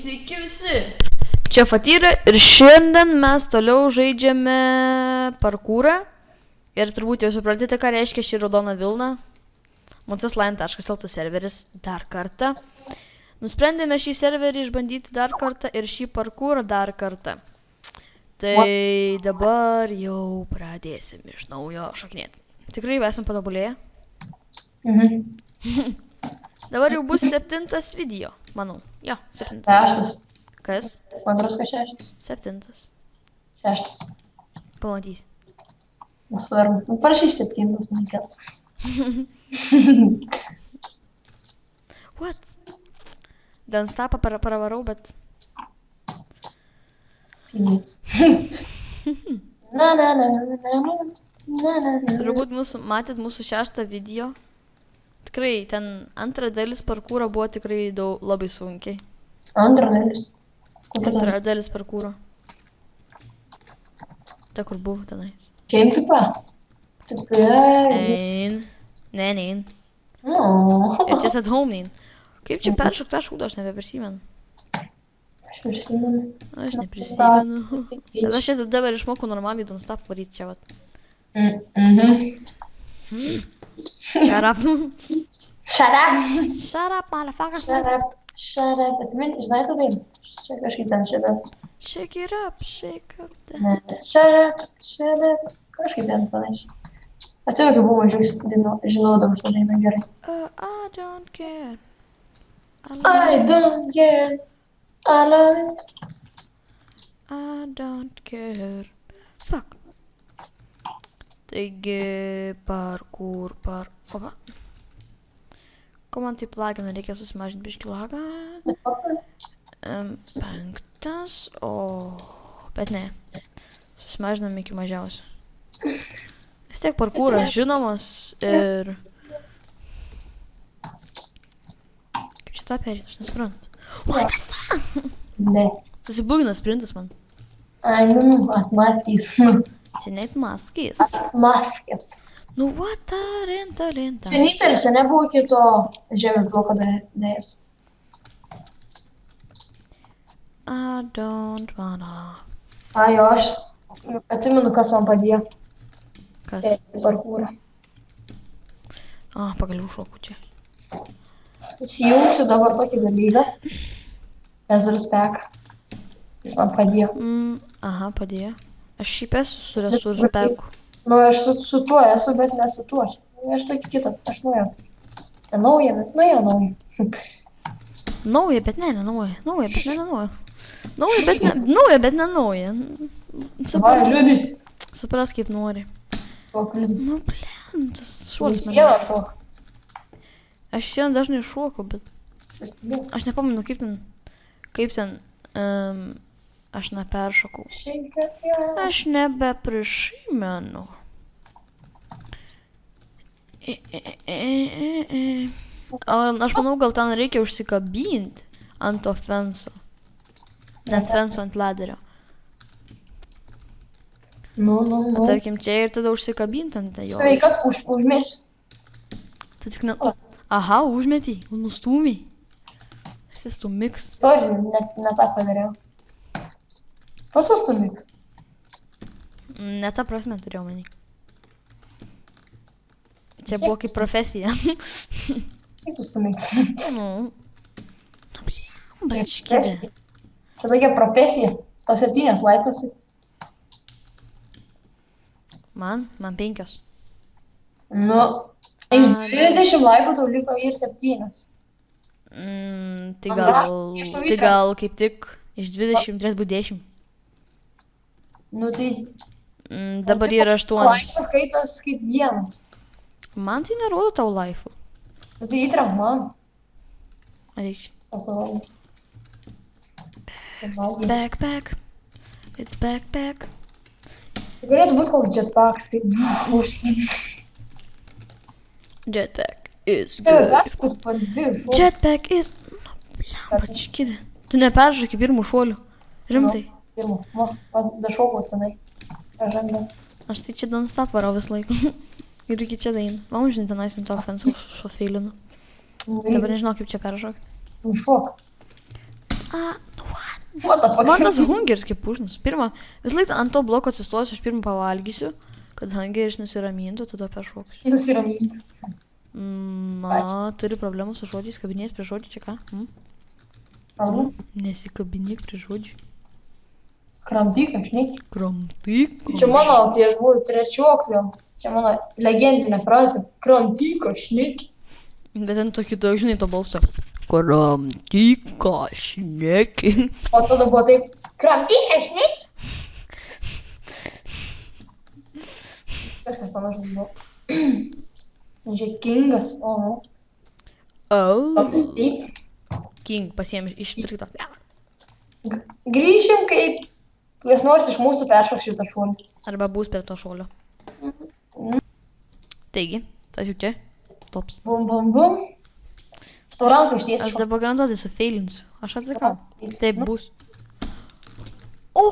sveiki visi. Čia Fatyrė ir šiandien mes toliau žaidžiame parkūrą. Ir turbūt jau supratėte, ką reiškia šį raudoną vilną. Mocisline.lt serveris dar kartą. Nusprendėme šį serverį išbandyti dar kartą ir šį parkūrą dar kartą. Tai dabar jau pradėsim iš naujo šokinėti. Tikrai esam patobulėję. Dabar jau bus 7 video, manau. Jo, 7. 6. Kas? Man atrodo, kad 6. 7. 6. Pamatysi. Nesvarbu. Parašys 7, nekas. What? Danstapą pravarau, bet... Pinits. Na. Turbūt matėt mūsų 6 video. Tikrai, ten antra dalis parkūro buvo tikrai labai sunkiai. Antra dalis. Antra dalis parkūro. Ta, kur buvo tenais. Čia tipo? Nein. Nein. No. Ir čia at home nein. Kaip čia peršokta šūdo, aš nebeprisimenu. Aš prisimenu. Aš neprisimenu. Bet aš dabar išmokau normaliai Don't-Stop varyti čia, vat. Shut up. Shut up. Shut up, motherfucker. Shut up. Shut up. Atsimeni, žinai tą dainą? Čia kažkaip ten shut up. Shake it up, shake up. Shut up. Shut up. Kažkaip ten panašiai. Atsimeni, kai buvo mažiukas, žinodavau šitą dainą gerai. I don't care. I don't care. I love it. I don't care. Fuck. Taigi, parkūr. Opa. Ko man taip lagina, reikia susimažinti biškį lagą. 5, bet ne. Susimažinam iki mažiausio. Vis tiek parkūras žinomas ir... Kaip čia tą perėti, aš nesuprantu. What the fuck? Ne. Susibugina sprintas man. Ai, atmaskys. Čia net maskės. Atmaskės. Nu, what talenta. Čia Nyceris, čia nebuvo kito žemės bloko dėjas. I don't wanna. Ai, aš atsimenu, kas man padėjo. Kas? Parkūrą. Pagaliau šoku čia. Įsijungsiu dabar tokį dalyką. Ezras Pek. Jis man padėjo. Aha, padėjo. Aš šiaip esu su Resursu Peku. Nu, aš su tuo esu, bet ne su tuo. Aš tokį kitą, aš naują. Ne naują, bet naują. Nauja, bet ne nauja. Nauja, bet ne nauja. Nauja, bet ne nauja. Supras kaip nori. Nu, blem, tas šuolis. Aš šiandien dažnai šoku, bet aš nepamenu, kaip ten, aš neperšokau. Aš nebeprisimenu. Aš manau, gal ten reikia užsikabinti ant to fenso. Net fenso ant laderio. Nu. Tarkim, čia ir tada užsikabinti ant jo. Tai kas užmės? Tai tik ne... Aha, užmetį, nustūmiai. Esi stumiks. Sorry, ne tą padariau. Pas stumiks. Ne tą prasme turėjau menį. Čia buvo kaip profesija. Kaip tu stumiks? Nu, bačkidė. Čia tokia profesija. Tau 7 laiptuose. Man 5. Nu, iš 20 laiptų tau liko ir 7. Tai gal kaip tik iš 20 turės būti 10. Nu tai... Dabar yra 8. Laifas skaitos kaip 1. Man tai nerodo tau laifų. Nu tai įtrak man. Reikia. Backpack. It's backpack. Tai galėtų būti koks jetpacks, tai užskyti. Jetpack is good. Good. Jetpack is... Nu, bačkidė. Tu neperžaki pirmų šuolių. Rimtai. Pirmų. Dašokau tenai. Aš tai čia Don't-Stop varau vis laiką. Ir iki čia dain. Mam, žinai, tenais ant to fenso šofeilinu. Dabar nežinau, kaip čia peržok. Šok. Man tas hungeris kaip užnas. Pirma, vis laik ant to bloko atsistosiu, aš pirmą pavalgysiu, kad hungeris nusiramintų, tada peršoksiu. Nusiraminti. Na, turi problemų su žodžiais, kabinės prie žodžių, čia ką? Nesikabinėk prie žodžių. Kramtyk, aš ne. Kramtyk. Čia mano, kai aš buvau trečioks vėl. Čia mano legendinė frazė. Kramtyk, aš ne. Bet ten tokį daug, žinai, to balso. Kramtyk, aš neki. O tada buvo taip. Kramtyk, aš ne. Kažkas panašus buvo. Čia Kingas, oho. Pamstyk. King pasiėmė iš trikto. Grįšim, kai kas nors iš mūsų peršoks šitą šuolį. Arba bus prie to šuolio. Taigi, tas jau čia. Tops. Bum, bum, bum. Tu ranką ištiesi. Aš dabar garantuotai sufeilinsiu. Aš atsakau. Taip bus. O!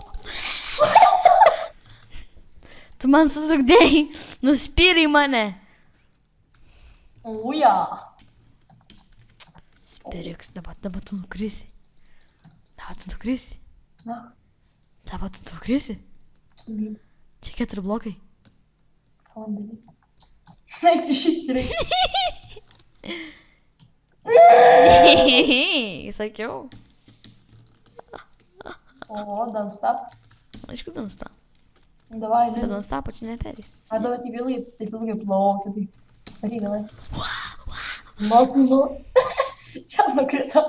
Tu man sutrukdėjai. Nuspyrei mane. Uja. Spiriks, dabar tu nukrisi. Dabar tu nukrisi. Na, Dabar tu nukrisi. sulyg. Čia 4 blokai. Fondai. Eik, tu šitrai. Sakiau. O, don't stop. Aišku, dansta. Davai, Bet Lina. dansta čia neperės. A dabar taip ilgai plaukia, tai. Varyk, davai. Maltu. Ja, nukrito.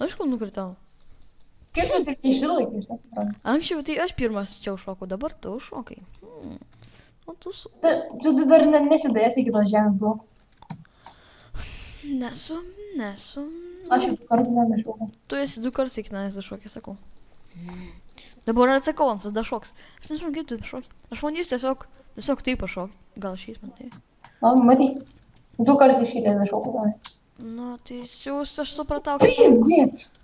Aišku, nukritau. Kaip tu taip išilaikai, aš nesuprantu. Anksčiau tai aš pirmas čia užšokau, dabar tu užšokai. O tu su... Tu dar nesidėjęs iki tos žemės blokų. Nesu. Aš jau kartą nešokau. Tu esi 2 kartus iki tenais dašokė, sakau. Dabar atsakau, ant dašoks. Aš nežinau, kaip tu dašokė. Aš manysiu tiesiog taip pašokti. Gal šiais man tai. O, matai. 2 kartus išėlės nešokau. Davai. Nu, tai jūs aš supratau, kaip... Pizdėts.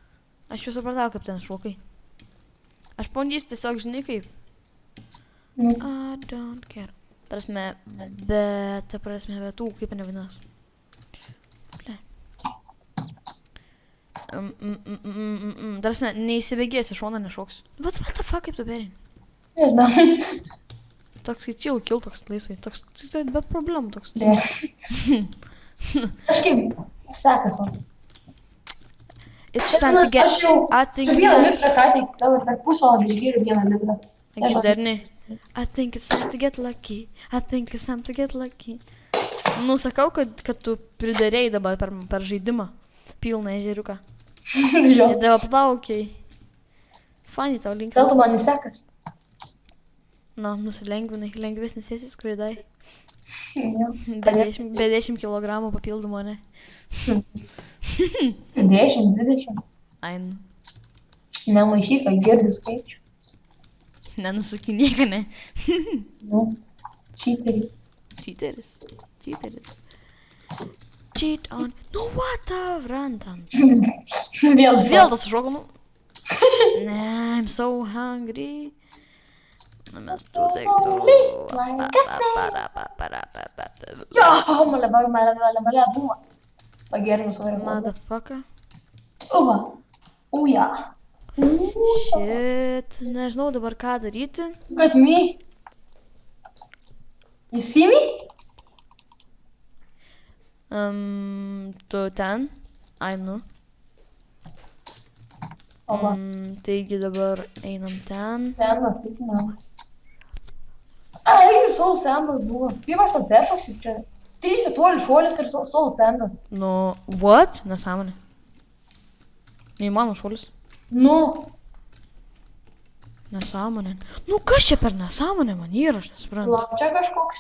Aš jau supratau, kaip ten šokai. Aš bandysiu tiesiog, žinai, kaip. Nu. I don't care. Ta prasme, bet tų, kaip nevadinas. Ta prasme, neįsibėgėsi, šoną nešoksiu. What the fuck, kaip tu perini? Nežinau. Toks į chill kill, toks laisvai, toks tai be problemų toks. Ne. Kažkaip sekas man. It's time to get... Aš jau I think su 1 litrą ką tik, dabar per pusvalandį išgėriu 1 litrą. Darni. I think it's time to get lucky. I think it's time to get lucky. Nu, sakau, kad tu pridarėjai dabar per žaidimą. Pilną ežeriuką. Jo. Ir dabar plaukiai. Fani tau linkiu. Dėl to man nesekas. Na, nusilengvinai, lengvesnis esi skraidai. Jo. Be 10 kilogramų papildomų, ne? 10, 20. Ai, nu. Nemaišyk, kad girdi skaičių. Nenusukinėka, ne? Nu, cheateris. Cheateris. Cheat on... Nu, what the rantam? Vėl tas šoko, nu. Ne, I'm so hungry. Mes tu daiktų. Jo, male, buma. Pagerinus varė. Motherfucker. Uva. Uja. Shit. Nežinau dabar ką daryti. Got me. You see me? Tu ten. Ai, nu. Ova. Taigi dabar einam ten. Sendas, taip namas. Ai, Soul Sandas buvo. Kaip aš to peršoksiu čia? 3 tolių šuolis ir Soul Sandas. Nu, what? Nesąmonė. Neįmanoma šuolis. Nu. Nesąmonė. Nu, kas čia per nesąmonė man yra, aš nesuprantu. Lab, čia kažkoks.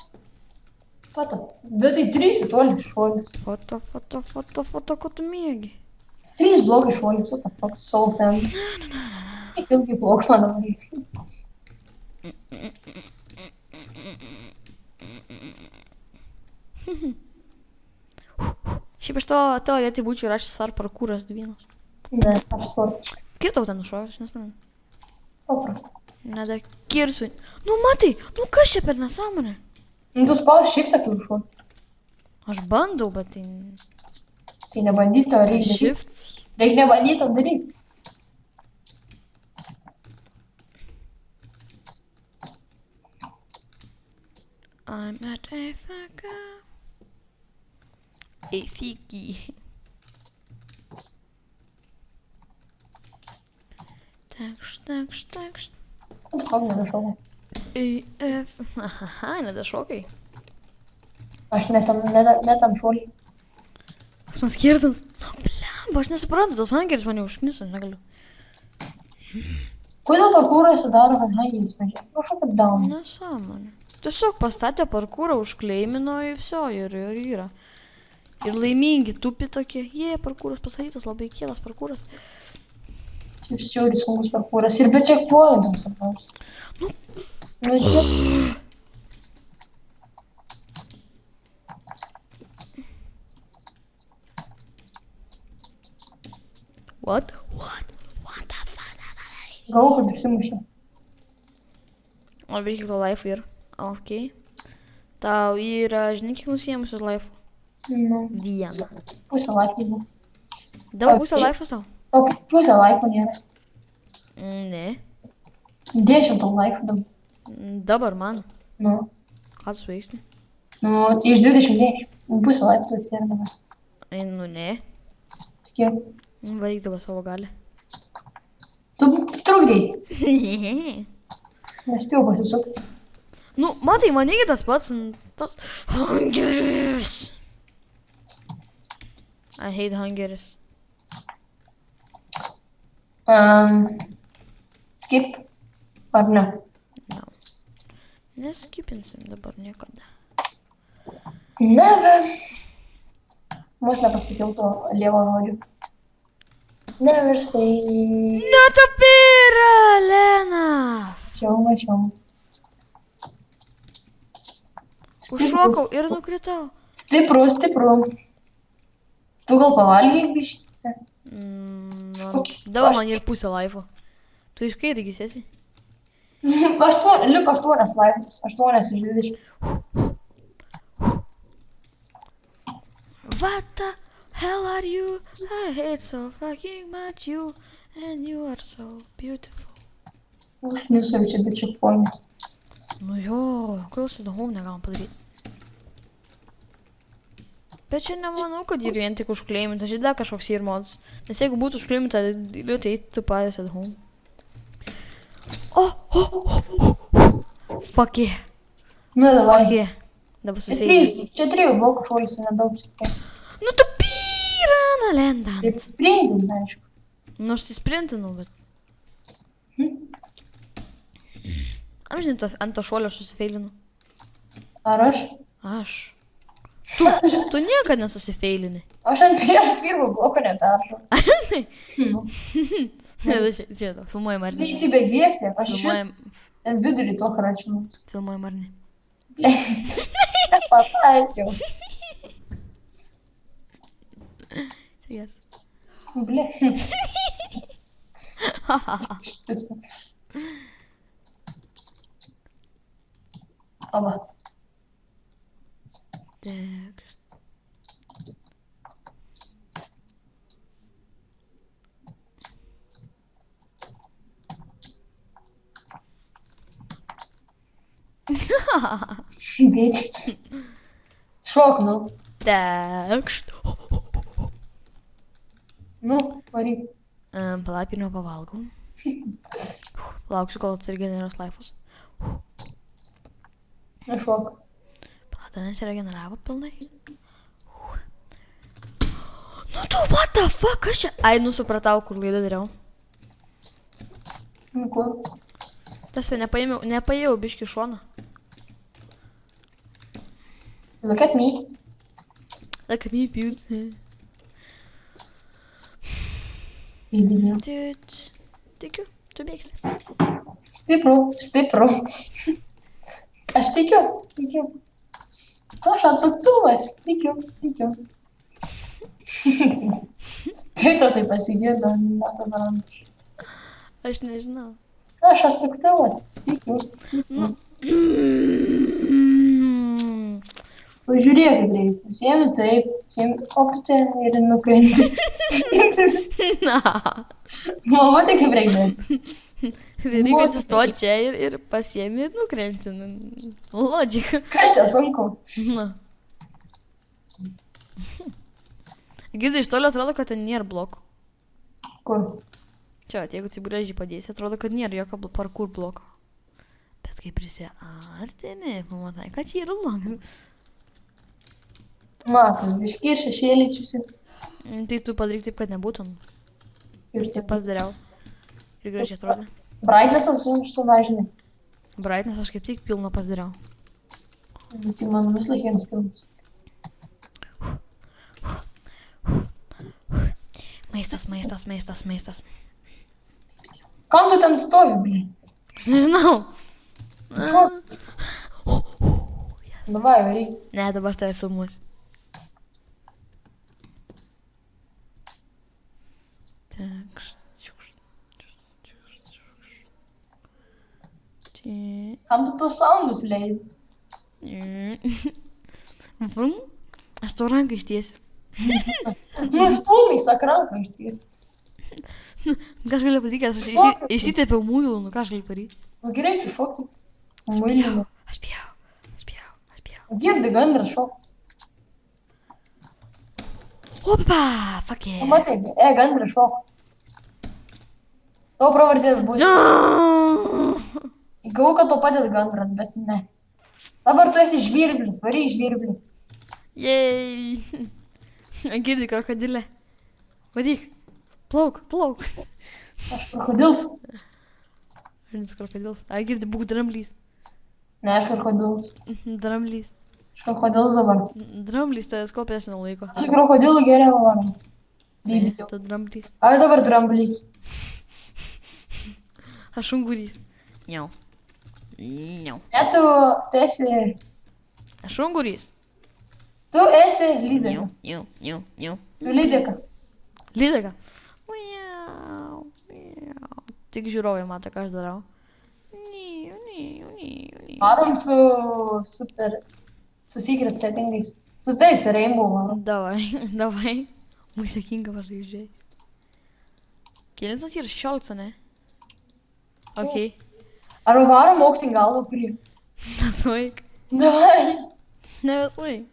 Pata. Bet tai 3 tolių šuolis. Foto, ko tu mėgi. 3 blogai šuolis, what the fuck, Soul Sandas. Kaip ilgai blogs man dabar reikia. Šiaip aš tavo vietoj būčiau rašęs Far Parkūras 2. Ne, aš sportas. Kaip tau ten nušovė, aš nesuprantu. Paprasta. Nedakirsiu. Nu, matai, nu kas čia per nesąmonė? Nu, tu spaus shiftą, kai užšuos. Aš bandau, bet tai... Tai nebandyti, o reikia daryti. Shifts. Reikia nebandyti, o daryti. I'm at Africa. Efiki. Tekst. What the fuck nedašokau? EF. Aha, nedašokai. Aš netam šuolį. Koks man skirtas? Nu, blemba, aš nesuprantu, tas hangeris mane užkniso, negaliu. Kodėl parkūrai sudaro, kad hangeris mažiau? Prašau, kad down. Nesąmonė. Tiesiog pastatė parkūrą, užkleimino ir viso, ir yra. Ir laimingi, tupi tokie. Parkūras pasakytas, labai kielas parkūras. Šiaip žiauriai sunkus parkūras. Ir be checkpointų, supras. Nu. Žiūrėk. What the fuck? Gavau, kad išsimušė. O veikia to life ir. Ok. Tau yra, žinai, kiek nusijėmusius life? Nu, Vieną. pusę laifų buvo. Dabar pusę life tau? O pusę laifų nėra. Ne. 10 laifų dabar. Dabar man. Nu, Ką tu veiksi? nu, iš 20. Pusę laifų tai yra dabar. Nu ne. Kiek? Vaik dabar savo galį. Tu trukdėjai. Nespėjau pasisukti. Nu, matai, man irgi tas pats. Tas hangeris. I hate hangeris. Skip. Ar ne? No. Neskipinsim dabar niekada. Never. Vos nepasakiau to lievo žodžiu. Never say. Netapira, Lena! Mačiau. Užšokau ir nukritau. Stipru. Tu gal pavalgiai biškį? Dabar man ir pusę laifo. Tu iš kai irgi sėsi? Liko 8 laifus. 8 iš 20. What the hell are you? I hate so fucking much you. And you are so beautiful. Užknisau čia be checkpointų. Nu jo, kodėl sit home negalim padaryti? Bet čia nemanau, kad ir vien tik užkleiminta, čia dar kažkoks ir modas. Nes jeigu būtų užkleiminta, liūtai tu patys at home. Fuck yeah. Nu, davai. Fuck yeah. Dabar susiveikia. Čia 3 blokų šuolis, nedaug. Nu tu pyrana lenda. Bet sprindin, aišku. Nu aš tai sprintinau, bet... Amžinai ant to šuolio susifeilinu. Ar aš? Aš. Tu niekad nesusifeilini. Aš ant pirmo bloko neperžau. Čia, filmuojam ar ne? Neįsibėgėkti, aš iš vis ant vidurį to haračinu. Filmuojam ar ne? Nepataikiau. Geras. Ble. Špisa. Aba. Tekst. Bitch. Šok, nu. Tekst. Nu, varyk. Palapinio pavalgau. Lauksiu, kol atsiregeneruos laifus. Nu, šok. Palata nesiregeneravo pilnai. Nu tu, what the fuck, aš čia... Ai, nu supratau, kur laidą dariau. Nu, ko? Tas nepaėjau biškį šoną. Look at me. Look at me, beauty. Įdinėjau. Tikiu, tu bėgsi. Stipru. Aš tikiu. Aš atuktuvas, tikiu. Kaip to tai pasigirdo, nesuprantu. Aš nežinau. Aš asuktuvas, tikiu. Pažiūrėk, kaip reikia. Siemi taip, siemi optę ir nukrenti. Na. Mama, tai kaip reikia. Reikia atsistoti čia ir pasiemi ir nukrenti. Logika. Kas čia sunku? Na. Girdai, iš toli atrodo, kad ten nėra blokų. Kur? Čia, jeigu tai gražiai padėsi, atrodo, kad nėra jokio parkour bloko. Bet kai prisiartini, pamatai, kad čia yra blokas. Matos, biški ir šešėličius. Tai tu padaryk taip, kad nebūtum. Ir Taip pasidariau. Ir gražiai atrodo. Brightnessas sumažinai. Brightness aš kaip tik pilną pasidariau. Bet tai mano vis laikiems pilnas. Maistas. Kam tu ten stovi, blin? Nežinau. Davai, varyk. Ne, dabar aš tave filmuosiu. Tak. Čia. Kam tu tos soundus leidi? Vum. Aš tau ranką ištiesiu. Nustūmiai, sak ranką išties. Ką aš galiu padaryti, aš išsitepiau muilų, nu ką aš galiu padaryti. Nu gerai, tu šokti. Muilinu. Aš bijau. Girdi gandrą šok. Opa, fuck yeah. Matai, gandrą šok. Tavo pravardės bus. Įgau, kad tau padėt gandrą, bet ne. Dabar tu esi žvirblis, varai žvirblis. Jej. Girdi krokodilę. Vadyk. Plauk. Aš krokodils. Žinai, krokodils. Ai, girdi, būk dramblys. Ne, aš krokodils. Dramblys. Aš krokodils dabar. Dramblys, tai skopės nelaiko. Aš krokodilų geriau varom. Ne, tu dramblys. Aš dabar dramblys. Aš ungurys. Niau. Ne, tu esi... Aš ungurys. Tu esi lydeka. Niau. Tu lydeka. Lydeka. Miau. Tik žiūrovai mato, ką aš darau. Niau. Varom su super... Su secret settingais. Su tais rainbow varom. Davai. Muzikinga pažaidžiais. Kelintas yra 16, ne? Okei. Ar varom aukštyn galvą prie? Nesuik. Davai. Nesuik.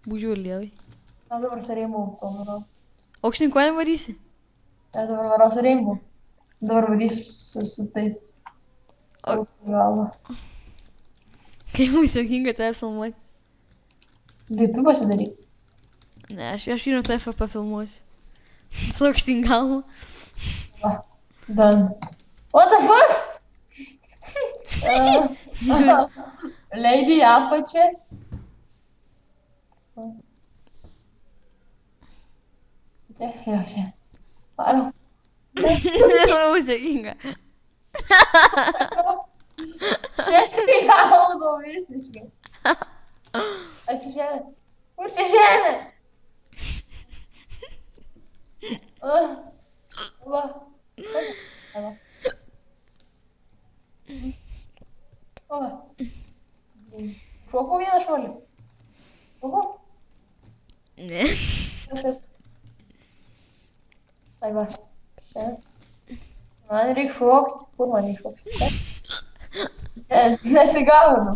Būdžiu lievai. Aš dabar su rainbow to varau. Aukštyn kojam varysi? Aš dabar varau su rainbow. Dabar varysiu su tais... Su aukštyn galvą. Kaip muzikinga tave filmuoti. Tai tu pasidaryk. Ne, aš jau tave pafilmuosiu. Su aukštyn galva. Va. Done. What the fuck? Leidai į apačią. Jo, čia. Varom. Muzikinga. Nesigaudau visiškai. Ar čia žemė? Kur čia žemė? Va. Va. O. Šokau vieną šuolį. Šokau? Ne. Kažkas. Ai va. Čia. Man reik šokti. Kur man reik šokti? Nesigaunu.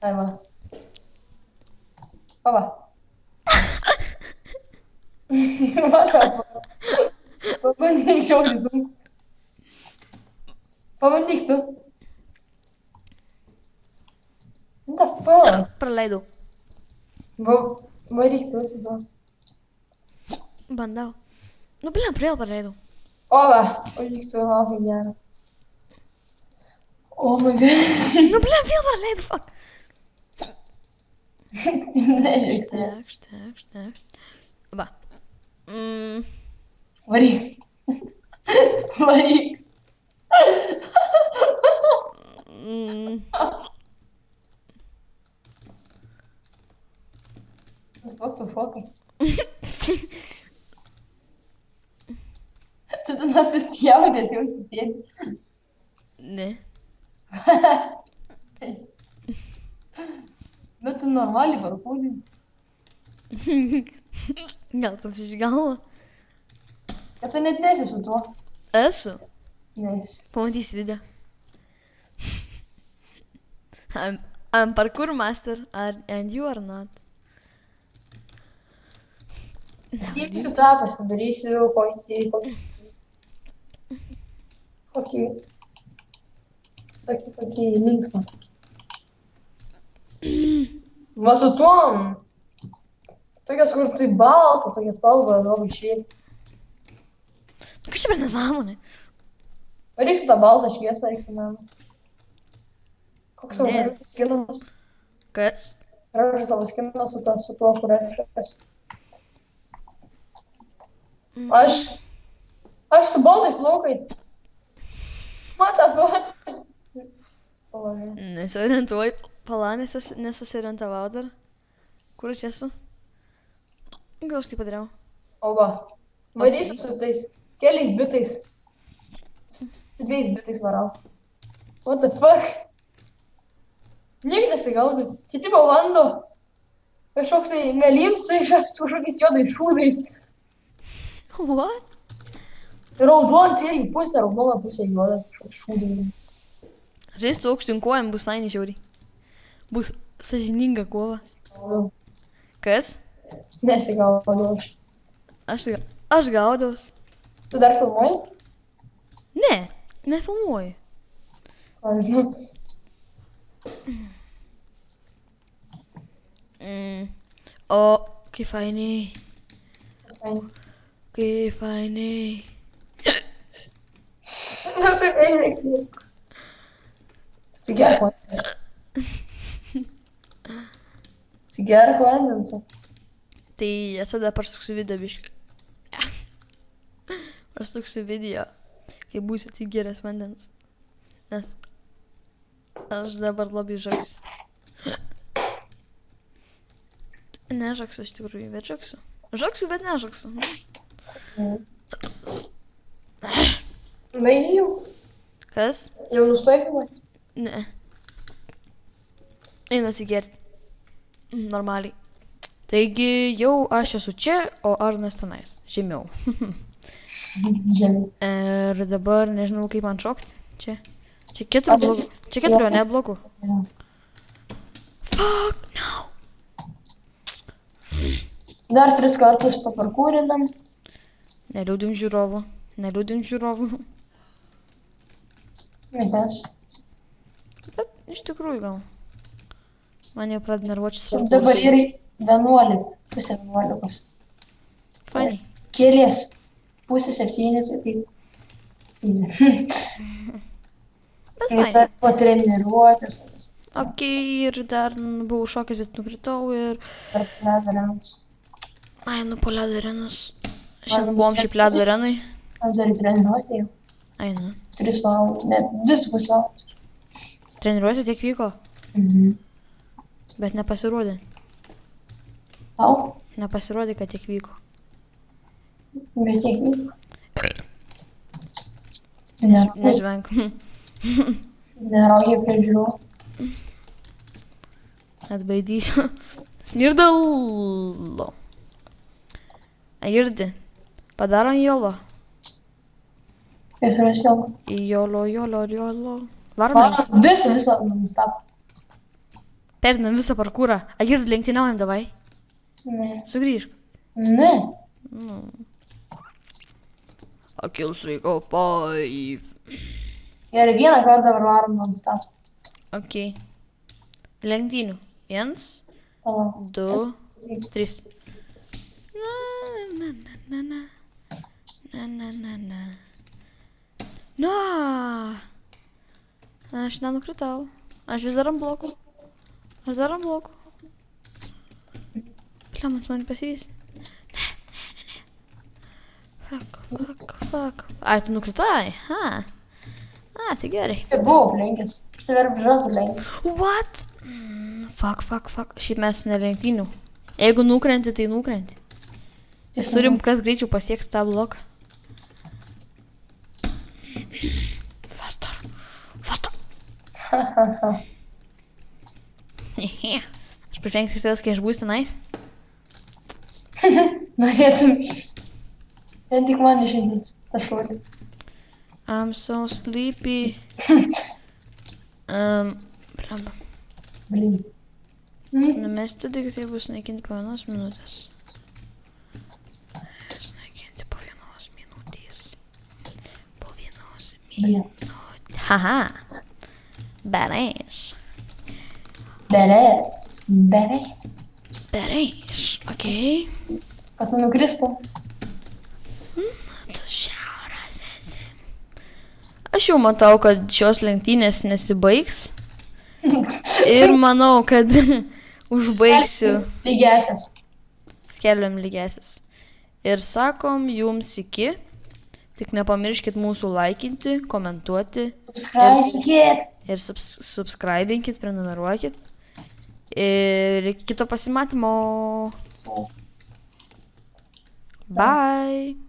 Ai va. Va. Va ką. Pabandyk šokti sunku. Pabandyk tu. What the fuck? Praleidau. Varyk tu su to. Bandau. Nu, blin, praleidau. O va. Varyk tu labai gerą. Oh my god. Nu, blin, vėl praleidau, fuck. Nežiūrėk. Tak. Va. Varyk. Varyk. Fuck tu šokai. Tu ten apsispjaudęs jau sėdi. Ne. Bet tu normaliai parkūdai. Gal tu išgalvo? Kad tu net nesi su tuo. Esu. Nes. Pamatys video. I'm parkour master, and you are not. Įpsiu tą, pasidarysiu kokį linksmą. Va su tuom. Tokias, kur tai baltas, tokias spalva, labai šviesi. Kas čia per nesąmonė? Varysiu tą baltą šviesą, eikti namas. Koks savo Ne. gražus skinas? Kas? Gražus savo skinas su tuo, kur aš esu. Aš su baltais plaukais. Matau. Nesiorientuoju. Pala, nesusiorientavau dar. Kur aš esu? Gal aš tai padariau? O va. Varysiu su tais keliais bitais. Su 2 bitais varau. What the fuck? Niek nesigaudai. Kiti pabando. Kažkoksai melinsai su kažkokiais juodais šūdais. What? Raudonas irgi pusė raudona, pusė juoda. Kažkoks šūdai. Žaisti aukštinkojam bus fainai žiauriai. Bus sąžininga kova. Kas? Nesigaudau aš. Aš gaudaus. Tu dar filmuoji? Ne, nefilmuoju. Aš žinau. O, kaip fainiai. Kaip fainiai. Nu, tai nežinai. Sigerk vandens. Sigerk vandens. Tai aš tada pasuksiu video biškį. Pasuksiu video, kai būsiu atsigeręs vandens. Nes aš dabar labai žaksiu. Nežaksiu iš tikrųjų, bet žaksiu. Žaksiu, bet nežaksiu. Baigi jau. Kas? Jau nustoji filmuoti? Ne. Einu atsigerti. Normaliai. Taigi jau aš esu čia, o Arnas tenais. Žemiau. Žemė. Ir dabar nežinau kaip man šokti. Čia. Čia 4 blokų. Čia 4, ne blokų. Fuck, no. Dar 3 kartus paparkūrinam. Neliūdink žiūrovų. Neliūdink žiūrovų. Nes. Bet iš tikrųjų gal. Man jau pradeda nervuotis. Dabar yra 11. Pusė 11. Fainai. Kelias. Pusė 7. Tai. Bet fainai. Ir po treniruotės. Ok, ir dar buvau šokęs, bet nukritau ir... Tarp ledo arenos. Ai, nu po ledo arenos. Šiandien buvom šiaip ledo arenai. Aš dar į treniruotę jau. Ai, nu. 3 valandas. Net 2,5 valandas. Treniruotė tiek vyko, Mhm. bet nepasirodė. Tau? Nepasirodė, kad tiek vyko. Bet tiek vyko. Nežvenk. Neraugia prie žiūrovų. Atbaidysiu. Smirdalo. Girdi. Padarom jolo. Kaip yra sielka. Jolo. Varom link. Visą nustap. Perinam visą parkūrą. Girdi, lenktyniaujam davai. Ne. Sugrįžk. Ne. Akils reiko 5. Ir vieną kartą varom nustap. Ok. Lenktynių. 1, 2, 3. Na. Aš nenukritau. Aš vis dar ant blokų. Pliamas man pasivys. Fuck. Ai, tu nukritai? Ha. Tai gerai. Tai buvo aplenkęs. Išsiverb žazų lenkęs. What? Fuck. Šiaip mes nelenktynių. Jeigu nukrenti, tai nukrenti. Mes turim kas greičiau pasieks tą bloką. Faster. Aš pažvengsiu tavęs, kai aš būsiu tenais. Norėtum. Ten tik man išėdės. Ta šuolė. I'm so sleepy. Blemba. Blin. Numesti daiktai bus naikinti po 1 minutės. Sunaikinti po 1 minutės. Po 1 minutės. Haha. Bereiš. Beres. Bereiš. Okei. Kas nukristų? Tu šiaurės esi. Aš jau matau, kad šios lenktynės nesibaigs. Ir manau, kad užbaigsiu. Lygiasias. Skelbiam lygiasis. Ir sakom jums iki. Tik nepamirškit mūsų laikinti, komentuoti. Subscribekit. Ir subscribinkit, prenumeruokit. Ir iki kito pasimatymo. So. Bye.